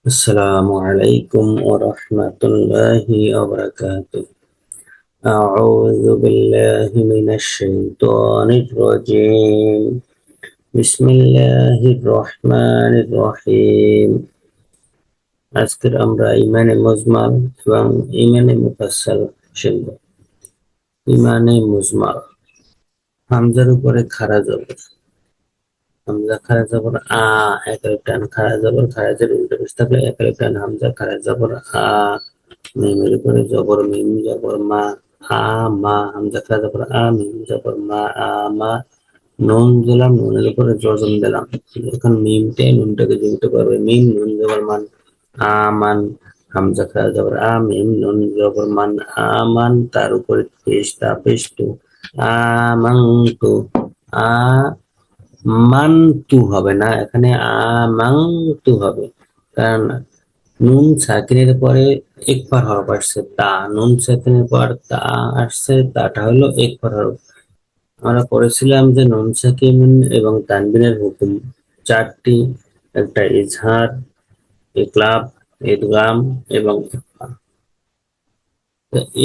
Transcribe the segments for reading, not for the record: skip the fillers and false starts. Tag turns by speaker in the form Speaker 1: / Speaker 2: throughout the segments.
Speaker 1: السلام عليكم ورحمة الله وبركاته. أعوذ بالله من الشيطان الرجيم. بسم الله الرحمن الرحيم. আজকের আমরা ইমানে মুজমাল এবং ইমানে মুফাসসাল শিখব। ইমানে মুজমাল হামজার উপরে খাড়া জবর, হামজা খাড়া জবর আ, একালিফ টান খাড়া জবর, খাড়াজের উল্টো পেশ থাকলে একালিফ টান হামজা খাড়া জবর আ, মিমের উপরে জবর মিম জবর মা, আ মা, হামজা খাড়া জবর আ, মিম জবর মা, আ মা, নুন দিলাম, নুনের উপরে জজম দিলাম। এখন মিমটাই নুনটাকে যুক্ত করবে, মিম নুন জবর মান, আমান, হামজা খাড়া জবর আ, মিম নুন জবর মান, আমান, তার উপরে পেশ তা পেশ তু, আমাংতু, আ মানতু হবে না, এখানে আমাংতু হবে, কারণ নুন সাকিনের পরে একবার হরফ আসছে তা, নুন সাকিনের পর তা আসছে, তাটা হলো একবার হরফ। আমরা পড়েছিলাম যে নুন সাকিন এবং তানবিনের হুকুম চারটি, একটা ইজহার, ইকলাব, ইদগাম এবং ইখফা।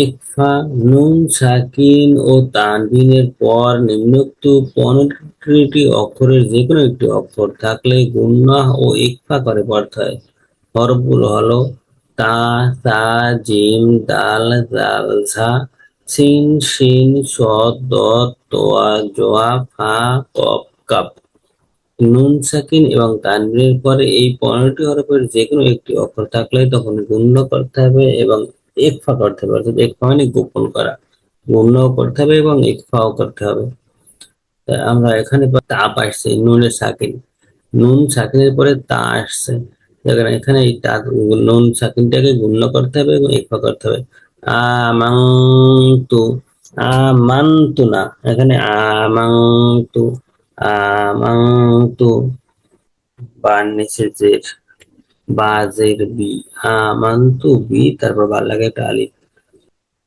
Speaker 1: ইকফা, নুন সাকিন ও তানবিনের পর নিম্নোক্ত 15টি অক্ষরের যে কোনো একটি অক্ষর থাকলে গুন্নাহ ও ইকফা করে পড়তে হয়। হরফগুলো হলো তা, সা, জিম, দাল, জাল, ঝা, সিন, শিন, সদ, দদ, তোয়া, জোয়া, ফা, কফ, কাফ। নুন সাকিন এবং তানবিনের পরে এই 15টি হরফের যে কোনো একটি অক্ষর থাকলে তখন গুণ্য করতে হবে এবং ইখফা করতে হবে, অর্থাৎ ইখফা মানে গোপন করা, গুণ্যও করতে হবে এবং ইখফাও করতে হবে। আমরা এখানে তা পাইছি, নুনের সাকিন, নুন সাকিনের পরে তা আসছে, এখানে এই তা, নুন সাকিনটাকে গুণ্য করতে হবে এবং ইকফা করতে হবে। আমাংতু, আমান্তু না, এখানে আমাংতু, আমাংতু, বার নিচে জের, বা জের বি, আমান্তু বি, তারপর বার লাগে একটা আলিফ,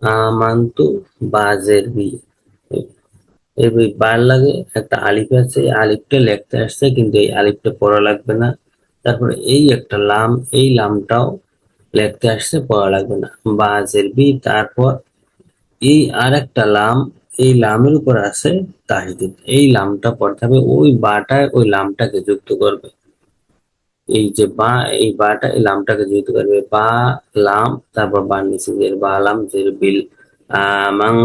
Speaker 1: আমান্তু বা জের বি, এই বার লাগে একটা আলিফ আছে, এই আলিফটা লিখতে আসছে কিন্তু এই আলিফটা পড়া লাগবে না। তারপরে এই একটা লাম, এই লামটাও লিখতে আসছে, পড়া লাগবে না, বাজের বি, তারপর এই আর একটা লাম, এই লামের উপর আছে তাসদিদ, এই লামটা পড়তে হবে, ওই বাটায় ওই লামটাকে যুক্ত করবে। এই যে বা, এই বাটা এই লামটাকে যুক্ত করবে, বা লাম, তারপর বা নিচে জের, বা লাম জের বিল, আমাং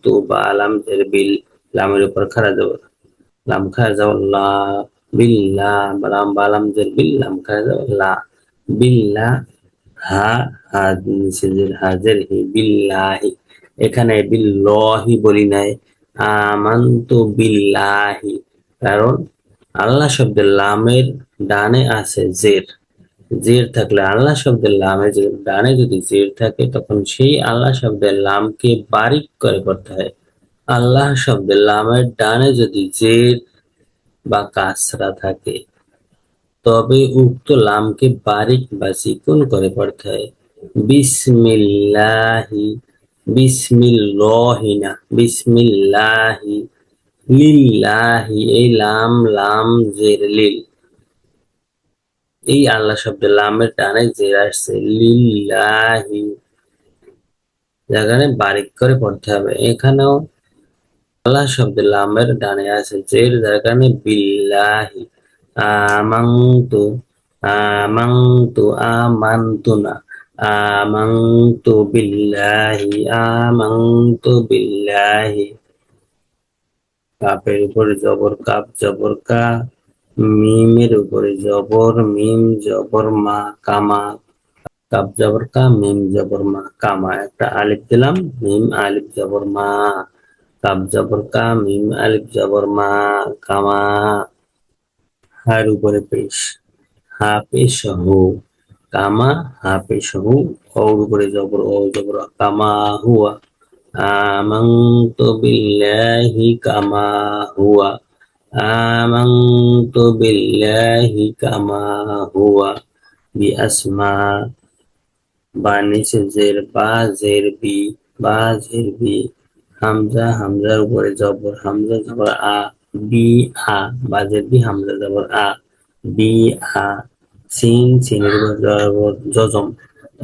Speaker 1: তু, বা লাম জের বিল, লামের উপর খাড়া জবর, লাম খাড়া জবর লা, বিল্লা, লাম বা লাম জের বিল, লাম খাড়া জবর লা, বিল্লা, হা, হা নিচে জের, হাজের হি, বিল্লাহি, এখানে বিল্লাহি বলি নাই, আমান্তু বিল্লাহি, কারণ আল্লাহ শব্দের লামের ডানে আছে জের, জের থাকলে আল্লাহ শব্দের লামে ডানে যদি জের থাকে তখন সেই আল্লাহ শব্দের লামকে বারিক করে পড়তে হয়। আল্লাহ শব্দের লামের ডানে যদি জের বা কাসরা থাকে তবে উক্ত লামকে বারিক বা চিকন করে পড়তে হয়। বিসমিল্লাহি, বিসমিল্লাহি না, বিসমিল্লাহি, লিল্লাহি, এই লাম, লাম জের লিল, এই আল্লাহ শব্দের লামের ডানে জের আসছে, লিল্লাহি, যেখানে বারিক করে পড়তে হবে। এখানেও আল্লাহ শব্দের লামের ডানে আছে জের, যার কারণে বিল্লাহি, আমাংতু, আমাংতু, আমান্তু না, আমাংতু বিল্লাহি, আমাংতু বিল্লাহি। কাপের উপরে জবর কাপ জবর কা, মিমের উপরে জবর মিম জবর মা, কামা, কাপ জবর কা, মিম জবর মা, কামা, একটা আলিফ দিলাম, মিম আলিফ জবর মা, কাপ জবর কা, মিম আলিফ জবর মা, কামা, হার উপরে পেশ, হা পেশ হু, কামা, হা পেশ হু, ওর উপরে জবর ও জবর আ, কামা হুয়া, আমানতু বিল্লাহি কামা হুয়া, আমানতু বিল্লাহি কামা হুয়া, বিআসমা, বা নিচে জের, বা জের বি, বা জের বি, হামজা, হামজার উপরে জবর, হামজা জবর আ, বি আ, বা জের বি, হামজা জবর আ, বি আ, সিন সিনের উপর জজম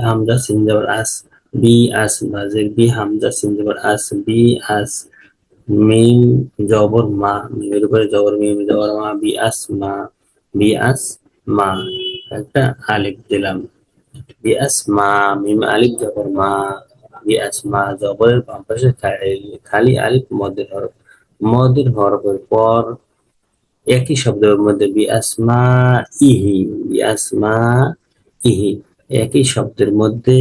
Speaker 1: হামজা সিন জবর আস বি আস বাজের বি হামজা সিন জবর আস বি আস মিম জবর মা মিমের উপরে জবর মিম জবর মা বি আস মা বি আস মা একটা আলিফ দিলাম বি আস মা মিম আলিফ জবর মা বি আস মা জবরের বাম পাশে খালি আলিফ মদের হরফের পর একই শব্দের মধ্যে বি আসমা ইহি বি আসমা ইহি একই শব্দের মধ্যে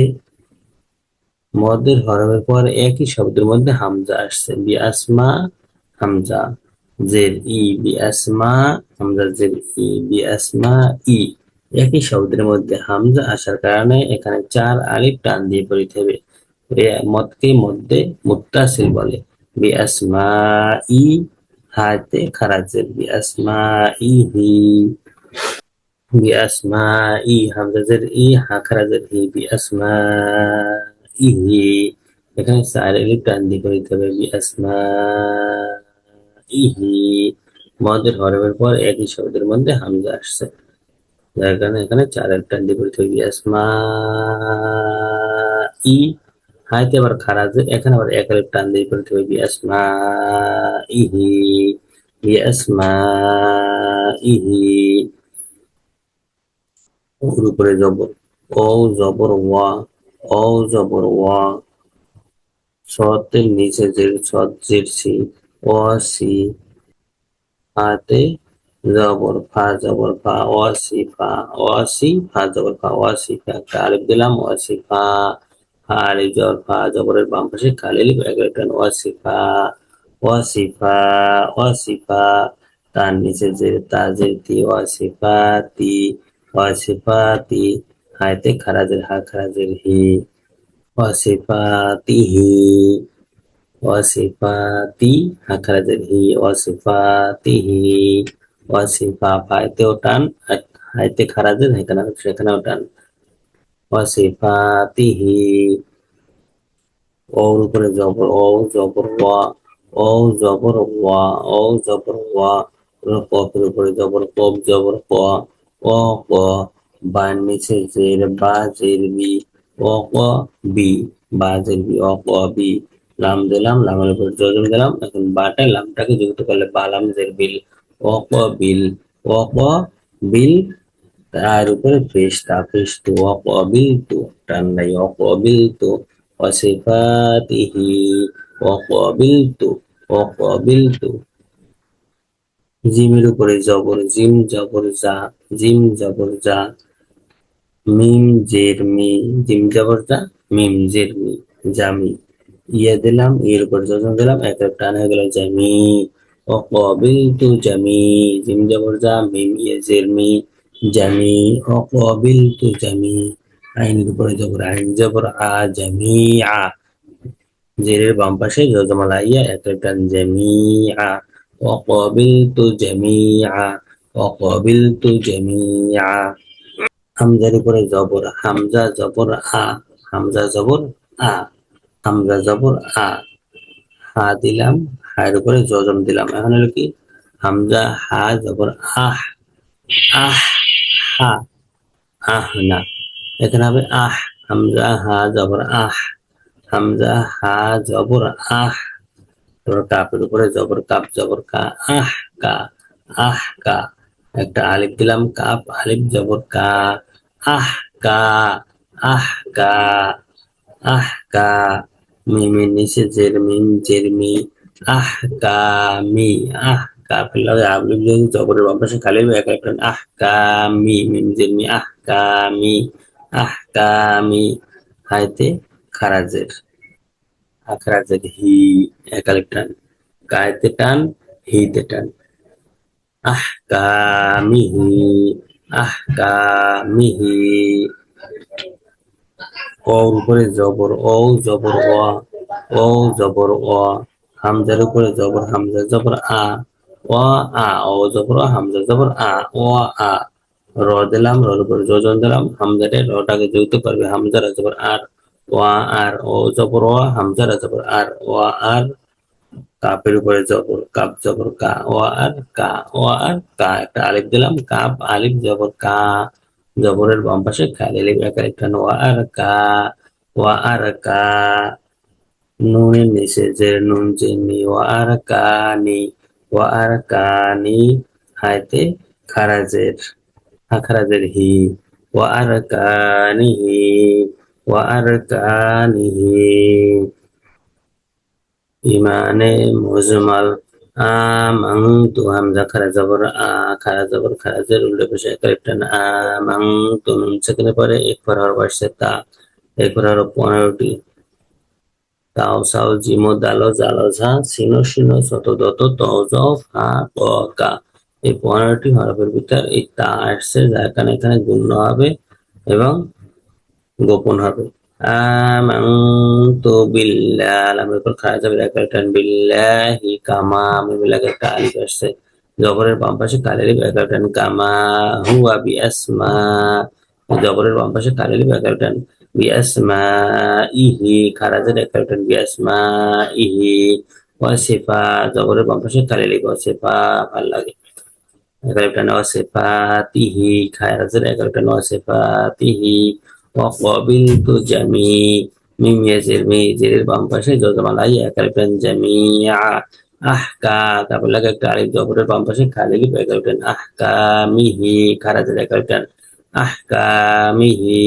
Speaker 1: মদের হরফের পর একই শব্দের মধ্যে হামজা আসছে বি আসমা হামজা জের ই বি আসমা হামজা জের ই বি আসমা ই একই শব্দের মধ্যে হামজা আসার কারণে এখানে 4 আলিফ টান দিয়ে পড়িতে হবে মদকে মধ্যে মুত্তাসিল বলে বি আসমা ই হাতে খারাজের বি আসমা ইহি বি আসমা ই হামজাজের ই হা খারাজের হি বি আসমা ইহি এখানে 4 আলিফ টান দিয়ে পড়িতে হবে বি আসমা ইহি মদের হরফের পর একই শব্দের মধ্যে হামজা আসছে যার কারণে এখানে 4 আলিফ টান দিয়ে পড়িতে হবে বি আসমা ই হাইতে আবার খারাজের এখানে আবার 1 আলিফ টান দিয়ে পড়িতে হবে বি আসমা ইহি বি আসমা ইহি ওর উপরে জবর ও জবর ওয়া ও জবর ওয়া সতের নিচে জের সদ জের সি ও সি ফাতে জবর ফা ওয়াসিফা ওয়াসিফা জবর ফা ওয়াসিফা একটা আলিফ দিলাম ওয়াসিফা ফা আলিফ জবর ফা জবরের বাম পাশে খালি আলিফ একটা ওয়াসিফা ওয়াসিফা ওয়াসিফা তার নিচে যে তাজের তি ওয়াসিফাতি হাইতে খারাজের হা খারাজের হি ওয়াসিফাতিহি ওয়াসিফাতি হা খারাজের হি ওয়াসিফাতিহি ওয়াসিফা ফাইতেও টান হাইতে খারাজের সেখানেও টান ওয়াসিফাতিহি ওর উপরে জবর ও জবর ওয়া ও জবর ওয়া ও জবর ওয়া কফের উপরে জবর কফ জবর ক ও ক বার নিচে জের বা জের বি ও ক বি বা জের বি ও ক বি লাম দিলাম লামের উপর জজম দিলাম এখন বাটায় লামটাকে যুক্ত করলে বালাম জের বিল ও ক বিল ও ক বিল তার উপরে ফেস্টু অকবিলতু টান নাই অকবিলতু ওয়াসিফাতিহি অকবিলতু অকবিলতু জিমের উপরে জবর জিম জবর যা মিম জের মি জিম জবর যা মিম জের মি জামি ইয়ে দিলাম এর উপর যখন দিলাম এক টান হয়ে গেল জামি অকবিলতু জামি জিম জবর যা মিম ইয়ে জের মি জামি অকবিলতু জামি আইনের উপরে জবর আইন জবর আ জামি আ জেরের বাম পাশে জজমালা ইয়া এক টান জামি আ অকবিলতু জামি আ অকবিলতু জামি আ হামজার উপরে জবর হামজা জবর আ হামজা জবর আ হামজা জবর আ হা দিলাম হায়ের উপরে জজম দিলাম এখন হলো কি হামজা হা জবর আহ আহ হা আহ না এখানে হবে আহ হামজা হা জবর আহ হামজা হা জবর আহ তারপর কাপের উপরে জবর কাপ জবর কা আহ কা আহ কা একটা আলিফ দিলাম কাপ আলিফ জবর কা আহ কা আহ কা আহ কা মিমের নিচে জেরমি আহ কা মি আহ কাপের লগে আলিফ যদি জবরের বাম পাশে খালি এক একটা আহ কা মি মিম জেরমি আহ কা মি হাইতে খারাজের আখরাজের হি একালিপ টান গায়েতে টান হিতে টান আহকামিহি আহকামিহি ওর উপরে জবর ও জবর ও জবর হামজার উপরে জবর হামজা জবর আ ও আ ও জবর হামজা জবর আ ও আ র দিলাম রর উপরে যোজন দিলাম হামজারে রটাকে যুক্ত করবে হামজারা জবর আর ও আর ও জবর ও হামজারা জবর আর ও আর কাপের উপরে জবর কাপ জবর কা ও আর কা ও আর কা একটা আলিফ দিলাম কাপ আলিফ জবর কা জবরের বাম পাশে খালি আলিফ একার টান ওয়া আর কা, ওয়া আর কা। নুনের নিচে জের নুন জেমি ওয়া আর কানি, ওয়া আর কানি। হাইতে খারাজের, খারাজের হি, ওয়া আর কানিহি, ওয়া আর কানিহি। ইমানে মুজমাল আমাংতু হামজা খারা জবর আ, খারা জবর খারাজের উল্লেখ বিষয় কারেক্টান আমাংতু নুন সেখানে পরে এক পর হরফ আসছে তা, এরপর হলো 15টি। তাও সাও জিমো দালো জালো ঝা সিনো সিনো শত দত তও জও ফা ক কা। এই 15টি হরফের ভিতর এই তা আসছে, যার কারণে এখানে গুণ্য হবে এবং গোপন হবে। আমানতু বিল্লাহ, লামের উপর খাড়া যাবে একটা বিল্লাহি কামা, আমি বিল্লাহকে একটা আলিফ আসছে, জবরের বাম পাশে কালি আলিফ একটা কামা হুয়া বিআসমা, জবরের বাম পাশে কালি আলিফ একটা বিআসমা ইহি, খারাজের একটা বিআসমা ইহি। ওয়াসিফা, জবরের বাম পাশে কালি আলিফ ওয়াসিফা, ভাল লাগে এগারোটা ওয়াসিফাতিহি, খায়রাজের এগারোটা ওয়াসিফাতিহি। ওয়াকাবিলতু জামি, মিম ইয়াজের মি, জেরের বাম পাশে জজমালাই এগারোটা জামিয়া। আহকা, তারপর লাগে একটা আলিফ, জবরের বাম পাশে খালি আলিফ এগারোটা আহকামিহি, খারাজের এগারোটা আহকামিহি।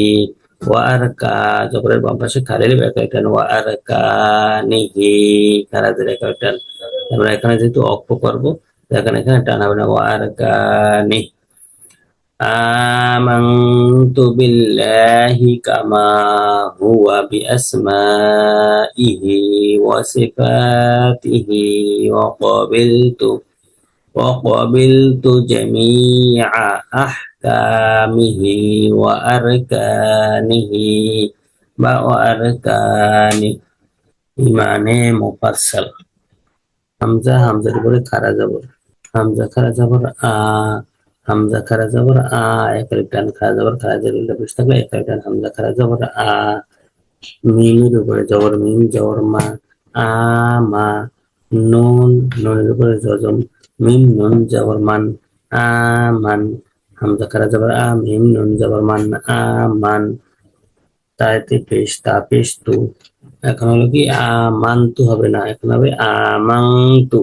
Speaker 1: ওয়ারকা, জবরের বাম পাশে খালি আলিফ এগারোটা ওয়ারকানিহি, খারাজের এগারোটা। আমরা এখানে যেহেতু অক্ষ করবো, এখানে এখানে টান হবে না, ওয়ারকানি। আমানতু বিল্লাহি কামা হুয়া বিআসমাইহি ওয়া সিফাতিহি ওয়া ক্বাবিলতু জামিআ আহকামিহি ওয়া আরকানিহি বা ওয়া আরকানি। ইমানে মুফাসসাল, হামজার উপরে খাড়া জবর, হামজা খারা জবর আ, হামজা খারা জবর আ, একালিপ টান খারা জবর খারা জের বসে থাকলে একালিপ টান হামজা খারা জবর আ। মিমের উপরে জবর মিম জবর মা, আ মা। নুন, নুনের উপরে জজম মিম নুন জবর মান, আ মান। হামজা খারা জবর আ, মিম নুন জবর মান, আ মান। তাইতে পেশ তা পেশ তু, এখন হলো কি আমান্তু হবে না, এখন হবে আমাংতু।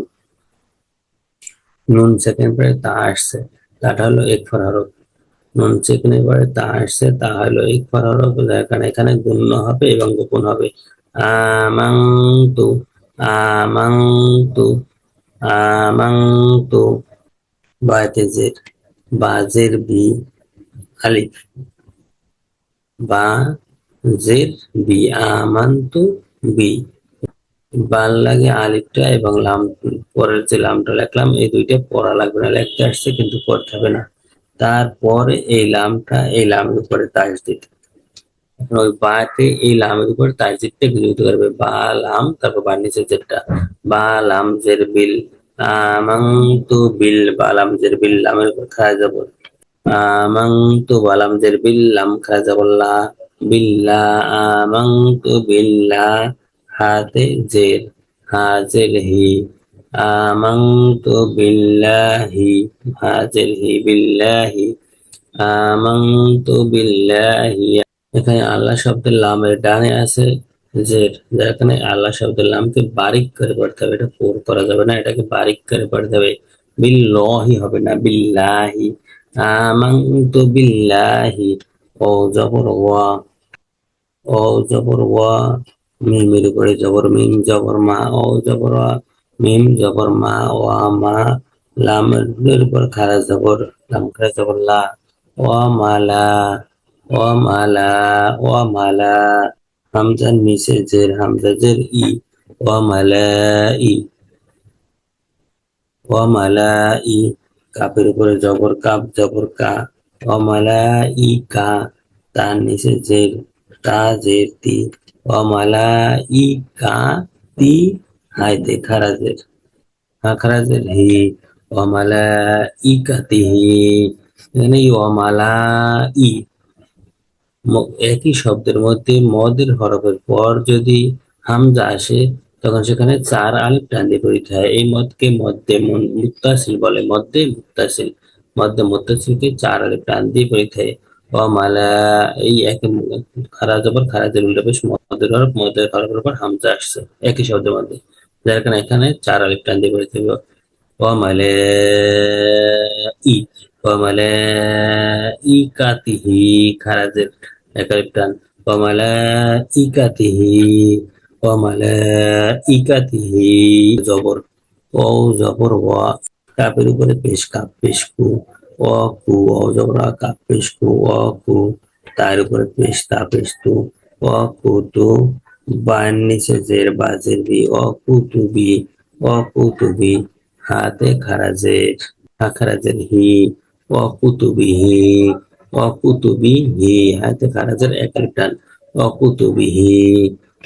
Speaker 1: নুন সেকেন্ড পরে তা আসছে, তাটা হলো ইকফার হরফ। নুন সেকেন্ডের পরে তা আসছে, তা হলো ইকফার হরফ, এখানে এখানে গুণ্য হবে এবং গোপন হবে। আমাংতু, আমাংতু, আমাংতু। বাতে জের, বাজের বি আলিফ, বা জের বি, আমান্তু বি। বাল লাগে আলিফটা এবং লাম, পরের যে লামটা লিখলাম এই দুইটা পড়া লাগবে না, লিখতে আসছে কিন্তু পড়তে হবে না। তারপরে এই লামটা এই লামের উপরে তাসদিদ, ওই বাতে এই লামের উপরে তাসদিদটা গৃহীত করবে, বা লাম তারপর বা নিচে যেটা বা লাম জের বিল, আমানতু বিল, বা লাম জের বিল, লামের উপর খাড়া যাব আমানতু, বা লাম জের বিল, লাম খাড়া যাব লা, বিল্লাহ, আমানতু বিল্লাহ। হাতে জের, হাজের হি, আমানতু বিল্লাহি, হাজের হি বিল্লাহি, আমানতু বিল্লাহি। এখানে আল্লাহ শব্দের লামের ডানে আছে জের, যার এখানে আল্লাহ শব্দের লামকে বারিক করে পড়তে হবে, এটা পুর করা যাবে না, এটাকে বারিক করে পড়তে হবে। বিল্লাহি হবে না, বিল্লাহি। আমানতু বিল্লাহি। ও জবর ওয়া, ও জবর ওয়া, মিমের উপরে জবর মিম জবর মা, ও জবর ওয়া, মিম জবর মা, ওয়া মা। লামের উপর খারা জবর, লাম খারা জবর লা, ওয়া মালা, ওয়া মালা, ওয়া মালা। হামজার নিচে জের, হামজা জের ই, ওয়া মালা ই, ওয়া মালা ই। কাপের উপরে জবর কাপ জবর কা, ওয়া মালা ই কা। তার নিচে জের, তা জের তি, ওয়া মালা ই কা তি। হাইতে খারাজের, খারাজের হি, ওয়া মালা ই কাতিহি। এখানে ওয়া মালা ই, একই শব্দের মধ্যে মদের হরফের পর যদি হামজা আসে তখন সেখানে চার আলিফ টান দিয়ে পড়িতে হয়। এই মদকে মধ্যে মুত্তাসিল বলে, মধ্যে মুত্তাসিল, মধ্যে মুত্তাসিলকে চার আলিফ টান দিয়ে পড়িতে হয়। মালা এই একই খারা জবর খারাজের উল্টা পেশ মদের হরফের উপর হামজা আসছে একই শব্দের মধ্যে, যার কারণে এখানে 4 আলিফ টান দিয়ে পড়তে হবে। মালে ই মালে ই কাতিহি খারাজের এক আলিফ টান। মালা ই কাতিহি মালা ই কাতিহি জবর ও জবর ওয়া কাপের উপরে পেশ কাপ পেশ কু ও কু ও জবর আ, কাপ পেশ কু ও কু তার উপরে পেশ তা পেশ তু ও কু তু বান নিচে জের বাজের বি ও কু তু বি ও কু তু বি হাতে খারাজের হা খারাজের হি ও কুতুবিহি ও কুতুবিহি হাতে খারাজের এক আলিফ টান ও কুতুবিহি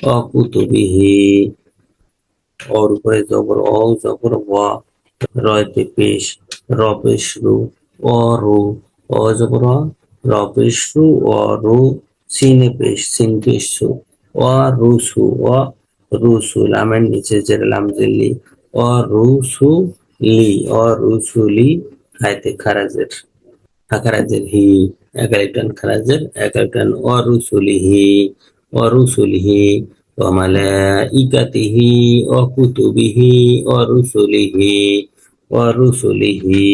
Speaker 1: ও কুতুবিহি ওর উপরে জবর ও জবর ওয়া রয়তে পেশ র পেশ রু ও রু ও জবর অ, র পেশ রু ও রু সিনে পেশ সিন পেশ সু ও রুসু ও রুসু লামের নিচে জের লাম জেলি ও রুসু লি ও রুসুলি হাইতে খারাজের খারাজের হি একালিটান খারাজের একালিটান ও রুসুলিহি ও রুসুলিহি ও মালাইকাতিহি ও কুতুবিহি ও রুসুলিহি ও রুসুলিহি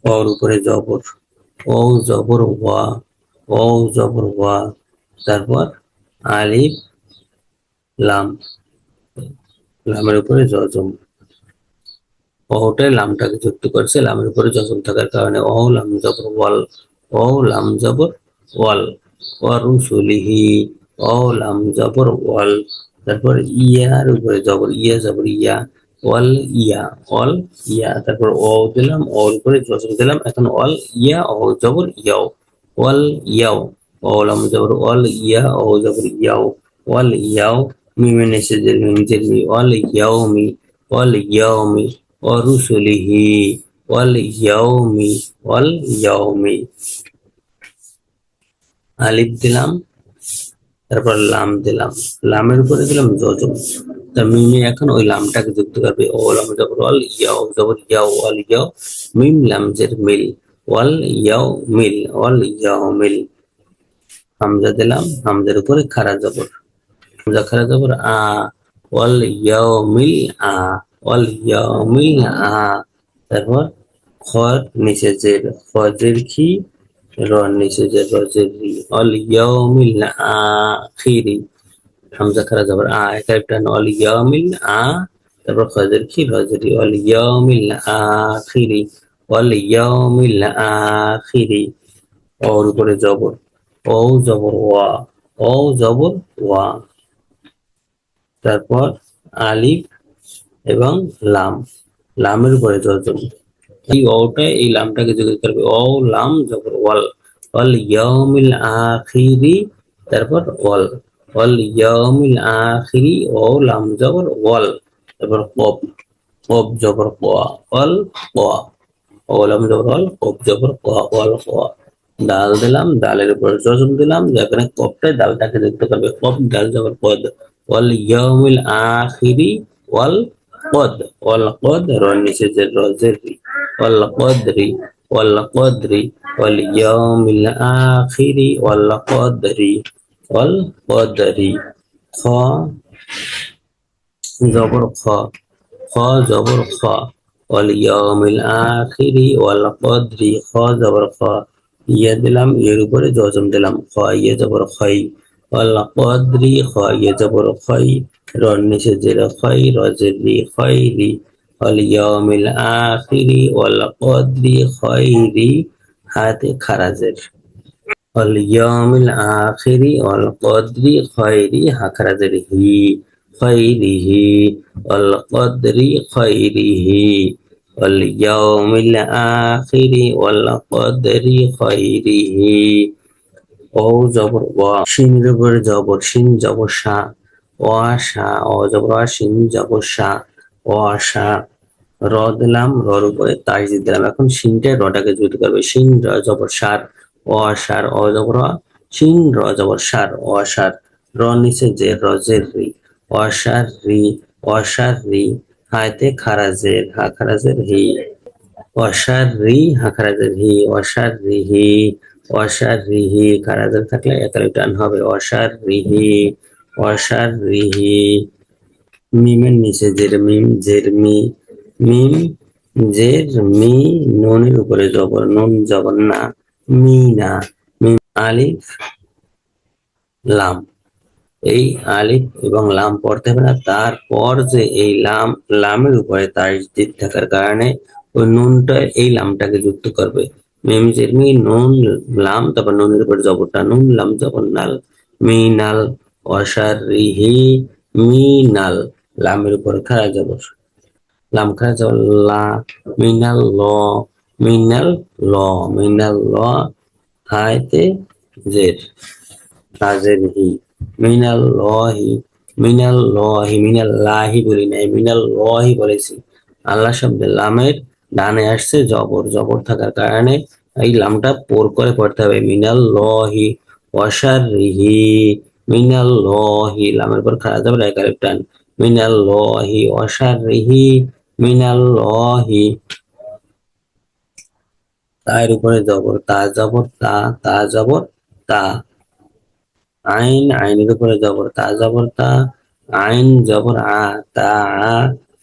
Speaker 1: ওর উপরে জবর ও জবর ওয়া ও জবর ওয়া তারপর আলিফ লাম লামের উপরে জজম ওটাই লামটাকে যুক্ত করছে লামের উপরে জজম থাকার কারণে ও লাম জবর ওয়াল ও লাম জবর ওয়াল ওয়ারুসুলিহি ও লাম জবর ওয়াল তারপর ইয়ার উপরে জবর ইয়া জবর ইয়া ওয়াল ইয়া অল ইয়া তারপর ও দিলাম ওর উপরে জজম দিলাম এখন অল ইয়া ও জবর ইয়াও ওয়াল ইয়াও ও লাম জবর ওয়াল ইয়া ও জবর ইয়াও ওয়াল ইয়াও মিমের নিচে যে মিম জের মি ওয়াল ইয়াউমি ওয়াল ইয়াউমি ওয়ারুসুলিহি ওয়াল ইয়াউমি ওয়াল ইয়াউমি আলিফ দিলাম তারপর লাম দিলাম লামের উপরে দিলাম জজম তা মিমে এখন ওই লামটাকে যুক্ত করবে ও লাম জবর ওয়াল ইয়াও জবর ইয়াও ওয়াল ইয়াও মিম লাম জের মিল ওয়াল ইয়াও মিল ওয়াল ইয়াও মিল হামজা দিলাম হামজার উপরে খারা জবর হামজা খারা জবর আ ওয়াল ইয়াও মিল আ ওয়াল ইয়াও মিল আ তারপর খ নিচে জের ফজের খি র নিচে জের রজের রি ওয়াল ইয়াউমিল আখিরি হামজা খারা যাবার এটা একটা ওয়াল ইয়াউমিল তারপর ফজের খি রজের রি ওয়াল ইয়াউমিল আখিরি ওয়াল ইয়াউমিল আখিরি ওর উপরে জবর ও জবর ওয়া ও জবর ওয়া তারপর আলিফ এবং লাম লামের উপরে জজম এই ওটা এই লামটাকে যোগ করবে ও লাম জবর ওয়াল ওয়াল ইয়াউমিল আখিরি তারপর ওয়াল ওয়াল ইয়াউমিল আখিরি ও লাম জবর ওয়াল তারপর কব কব জবর কোয়া ওয়াল কোয়া ও লাম জবর ওয়াল কব জবর কোয়া ওয়াল কোয়া ডাল দিলাম ডালের উপর জজম দিলাম যেখানে কবটায় ডালটাকে দেখতে পারবে কব ডাল জবর পদ ওয়াল ইয়াউমিল আখিরি ওয়াল قد والقدر والنسج الرزري والقدر والقدر واليوم الآخر والقدر والقدر خ زبر خ خ زبر خ واليوم الآخر والقدر خ زبر خ ইয়ে দিলাম এর উপরে জজম দিলাম খ ইয়ে জবর খাই والقدر خ ইয়ে জবর খাই রন নিচে জের খাই রজের রি খাইরি واليوم الآخر والقدر خير হাতে খারাজের واليوم الآخر والقدر خير হাখারাজের হি خيره والقدر خيره واليوم الآخر والقدر خيره ও জবর ওয়া শিন জবর জবর শিন জবর শা ওয়া শা ও জবর ওয়া শিন জবর শা ওয়া শা র দিলাম রর উপরে তাজদিদ দিলাম এখন শিনটায় রটাকে যুক্ত করবে শিন র জবর সার ওয়া সার ও জবর ওয়া শিন র জবর সার ওয়া সার র নিচে যে রজের রি ওয়া সার রি ওয়া সার রি হাতে খারাজের হা খারাজের হি ওয়া সার রি হা খারাজের হি ওয়া সার রি হি অসার রিহি খারাজের থাকলে একালি টান হবে অসার রিহি অসার রিহি। মিমের নিচে জের মিম জের মি মিম জের মি নুনের উপরে জবর নুন জবর না মি না মিম আলিফ লাম। এই আলিফ এবং লাম পড়তে হবে না, তারপর যে এই লামের উপরে তাসদিদ থাকার কারণে ওই নুনটা এই লামটাকে যুক্ত করবে। মিম জের মি নুন লাম, তারপর নুনের উপরে জবরটা নুন লাম জবর নাল মিনাল অশারিহি মিনাল। লামের উপরে খাড়া জবর লাম খাড়া জবর লা মিনাল ল মিনাল ল মিনাল ল হায়তে জের তাজের হি মিনাল লহি মিনাল লহি মিনাল লাহি বলি নাই মিনাল লহি বলেছি। আল্লাহ শব্দের লামের ডানে আসছে জবর জবর থাকার কারণে এই লামটা পোর করে পড়তে হবে মিনাল লহি অশারিহি মিনাল লহি লামের পর খাড়া যাবে একালিফ টান মিনাল লহি অশারিহি মিনাল লহি। তার উপরে জবর তা জবর তা তা জবর তা আইন আইনের উপরে জবর তা জবর তা আইন জবর তা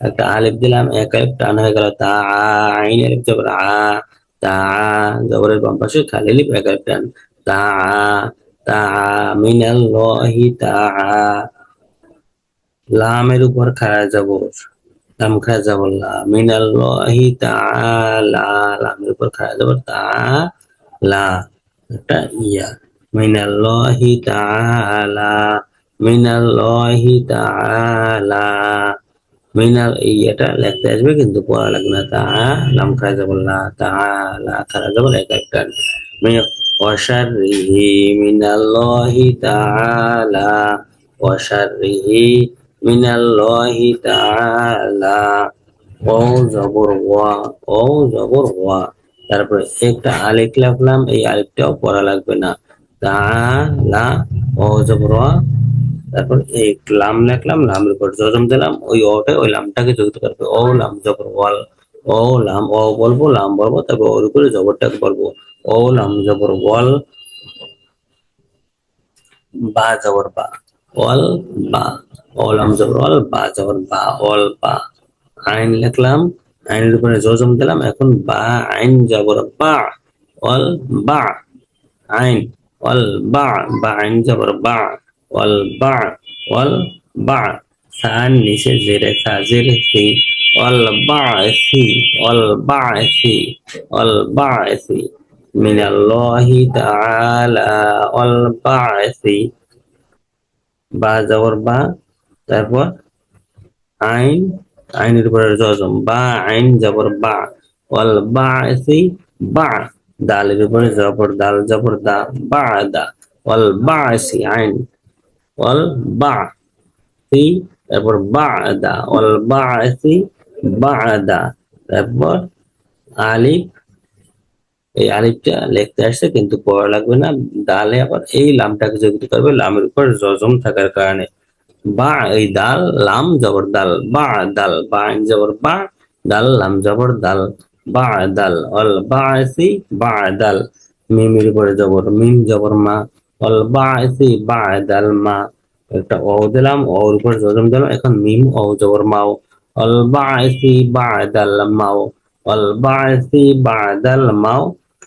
Speaker 1: একটা আলিফ দিলাম এক আলিফ টান হয়ে গেল তা আইন আলিফ জবর তা জবরের বাম পাশে খালি আলিফ এক আলিফ টান তা তা মিনাল্লাহি তা লামের উপর খাড়া জবর লাম খাড়া জবর লা মিনাল্লাহি তাআলা লামের উপর খাড়া জবর তা লা একটা ইয়া মিনাল্লাহি তাআলা মিনাল্লাহি তাআলা মিনাল এটা লিখতে আসবে কিন্তু পড়া লাগবে না তা লাম খাড়া জবর লা তাআলা খাড়া জবর এক একটা ওয়াশাররিহি মিনাল্লাহি তাআলা ওয়াশাররিহি মিনাল্লাহি তাআলা। ও জবর ওয়া ও জবর ওয়া তারপরে একটা আলিফ লিখলাম এই আলিফটাও পড়া লাগবে না তাআলা ও জবর ওয়া তারপর এক লাম লিখলাম লামের উপর জজম দিলাম ওই ওটা ওই লামটাকে যুক্ত করবে ও লাম জবর ওয়াল ও লাম ও বলবো লাম বলবো তারপর ওর উপরে জবরটাকে বলবো ও লাম জবর ওয়াল বা জবর বা ওয়াল বা ও লাম জবর ওয়াল বা জবর বা ওয়াল বা আইন লিখলাম আইনের উপরে জজম দিলাম এখন বা আইন জবর বা ওয়াল বা আইন ওয়াল বা বা আইন জবর বা ওয়াল বা ওয়াল বা সান নিচে জেরে সা জেরে সি ওয়াল বা সি ওয়াল বা সি ওয়াল বা সি মিনাল্লাহি তাআলা ওয়াল বা সি বা জবর বা তারপর আইন আইনের উপরে জজম বা আইন জবর বা ওয়াল বাসি বা দালের উপরে জবর দাল জবর দা বা দা ওয়াল বাসি আইন ওয়াল বাসি তারপর বা দা ওয়াল বাসি বা দা তারপর আলিফ এই আলিফটা লিখতে আসছে কিন্তু পড়া লাগবে না দালে আবার এই লামটাকে যুক্ত করবে লামের উপর জজম থাকার কারণে বা এই দাল লাম জবর দাল বা দাল বা আইন জবর বা দাল লাম জবর দাল বা দাল অল বাসি বা দাল মিমের উপরে জবর মিম জবর মা অল বাসি বা দাল মা একটা ও দিলাম ওর উপর জজম দিলাম এখন মিম ও জবর মাও অল বাসি বা দাল মাও অল বাসি বা দাল মাও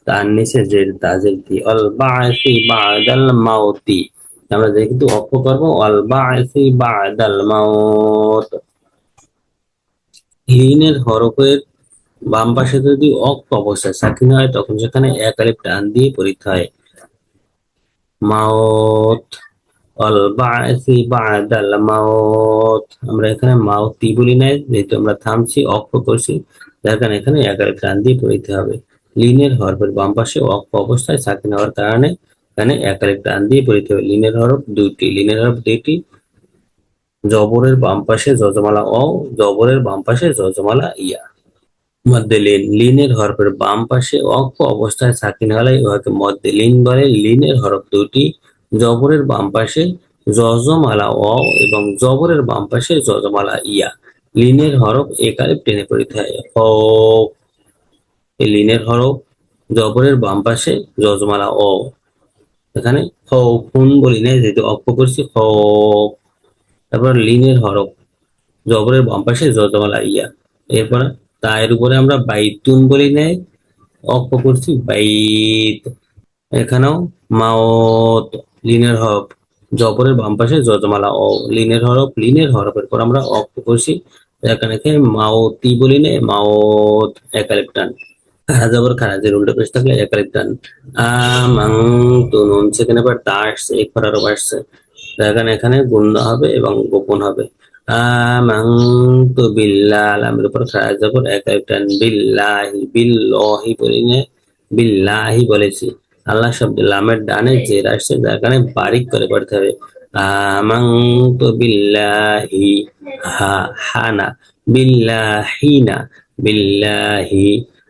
Speaker 1: তার নিচে জের তাজের কি অল বাসি বা দাল মাওতি আমরা যেহেতু অক্ষ করবো অল বাসি বাদাল মাউত। লিনের হরফের বাম পাশে যদি অক্ষ অবস্থায় সাকিন হয় তখন সেখানে এক আলিফ টান দিয়ে পড়িতে হয় মাউত অল বাসি বাদাল মাউত। আমরা এখানে মাউতি বলি নাই যেহেতু আমরা থামছি অক্ষ করছি যার কারণে এখানে এক আলিফ টান দিয়ে পড়িতে হবে। লিনের হরফের বাম পাশে অক্ষ অবস্থায় সাকিন হওয়ার কারণে এখানে এক আলিফ টান দিয়ে পড়িতে হবে। লিনের হরফ দুইটি লিনের হরফ দুইটি জবরের বাম পাশে যজমালা অ জবরের বাম পাশে যজমালা ইয়া। মধ্যে লিন লিনের হরফের বাম পাশে অক্ষ অবস্থায় সাকিন হলে উহাকে মধ্যে লিন বলে। লিনের হরফ দুটি জবরের বাম পাশে যজমালা অ এবং জবরের বাম পাশে যজমালা ইয়া। লিনের হরফ এক আলিফ টেনে পড়িতে হয় হ। এই লিনের হরফ জবরের বাম পাশে যজমালা অ, এখানে খ খুন বলি না, যেহেতু অক্ষ করছি খ। তারপর লিনের হরফ, জবরের বাম পাশে যজমালা ইয়া। এরপর তায়ের উপরে আমরা বাইতুন বলি নাই, অক্ষ করছি বাইত। এখানেও মাওত, লিনের হরফ, জবরের বাম পাশে যজমালা অ, লিনের হরফ, লিনের হরফের পর আমরা অক্ষ করছি, এখানে মাওতি বলি নাই, মাওত, এক আলিফ টান। খারা জবর খারাজের উল্টো পেশ থাকলে এক আলিফ টান। আমাং তো নুন সেখানে আবার তা আসছে, এক ফরার আসছে, এখানে এখানে গুণ হবে এবং গোপন হবে। আমাং তো বিল্লাহ, লামের উপর খারা জবর এক আলিফ টান, বিল্লাহি, বিল্লাহি বলি না, বিল্লাহি বলেছি। আল্লাহ শব্দ লামের ডানে জের আসছে, যার কারণে বারিক করে পড়তে হবে। আমাং তো বিল্লাহি, হা হানা, বিল্লাহিনা, বিল্লাহি।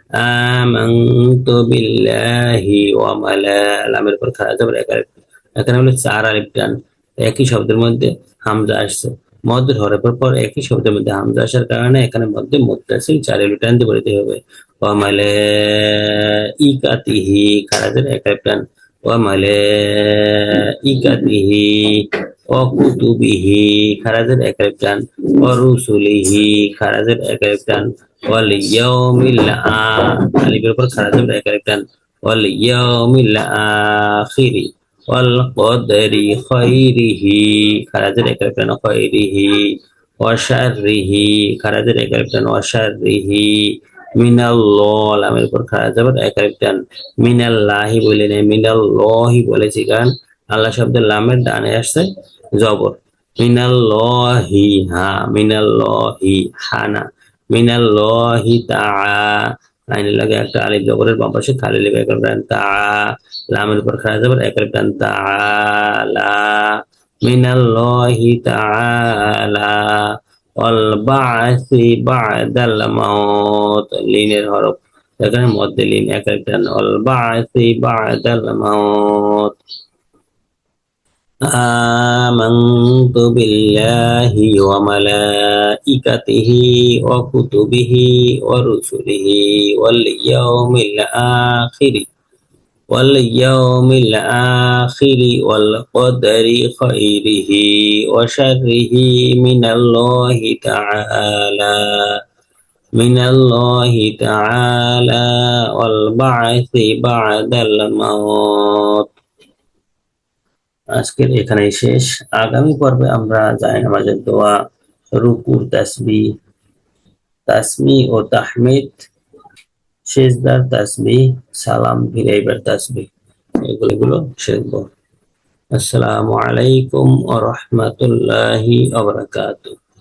Speaker 1: আমানতু বিল্লাহি ওয়া মালা, লামের পর খাড়া যাবে এখানে হলো চার আলিফ টান। একই শব্দের মধ্যে হামজা আসছে, মদের হরফের পর একই শব্দের মধ্যে হামজা আসার কারণে এখানে মধ্যে মুত্তাসিল চার আলিফ টান দিয়ে বলতে হবে। ওয়া মালা ইকাতিহি, খাড়া যাবে এক আলিফ টান। ওয়া মালা ইকাতিহি ওয়া কুতুবিহি, খাড়া যাবে এক আলিফ টান। ওয়া রুসুলিহি, খাড়া যাবে এক আলিফ টান। ওয়াল ইয়াউমিল আলিফের উপর খাড়া জবর এক আলিফ টান। ওয়াল ইয়াউমিল আখিরি ওয়াল কদরি খাইরিহি, খাড়া জবর এক আলিফ টান, খাইরিহি। ওয়া শাররিহি, খাড়া জবর এক আলিফ টান, ওয়া শাররিহি। মিনাল্লাহ, লামের উপর খাড়া জবর এক আলিফ টান। মিনাল্লাহি বলে নেই, মিনাল্লাহি বলেছি, কারণ আল্লাহ শব্দের লামের ডানে আসছে জবর। মিনাল্লাহি, হা, মিনাল্লাহি, হানা, মিনাল্লাহি আইনের লাগে একটা আলিফ জবরের বাম পাশে খালি লিখে এক আলিফ টান, লামের উপর খাড়া যাবে এক আলিফ টান, তাআলা, মিনাল্লাহি তাআলা। ওয়াল বা'সি বা'দাল মাউত, লিনের হরফ, এখানে মধ্যে লিন এক আলিফ টান। ওয়াল বা'সি বা'দাল মাউত। آمنت بالله وملائكته وكتبه ورسله واليوم الآخر، واليوم الآخر والقدر خيره وشره من الله تعالى، من الله تعالى والبعث بعد الموت। আজকের এখানেই শেষ। আগামী পর্বে আমরা জায়নামাজের দোয়া, রুকুর তাসবিহ, তাসমি ও তাহমিদ, সেজদার তাসবিহ, সালাম ফিরাইবার তাসবিহ, এগুলো শিখবো। আসসালামু আলাইকুম ওয়া রাহমাতুল্লাহি ওয়া বারাকাতুহু।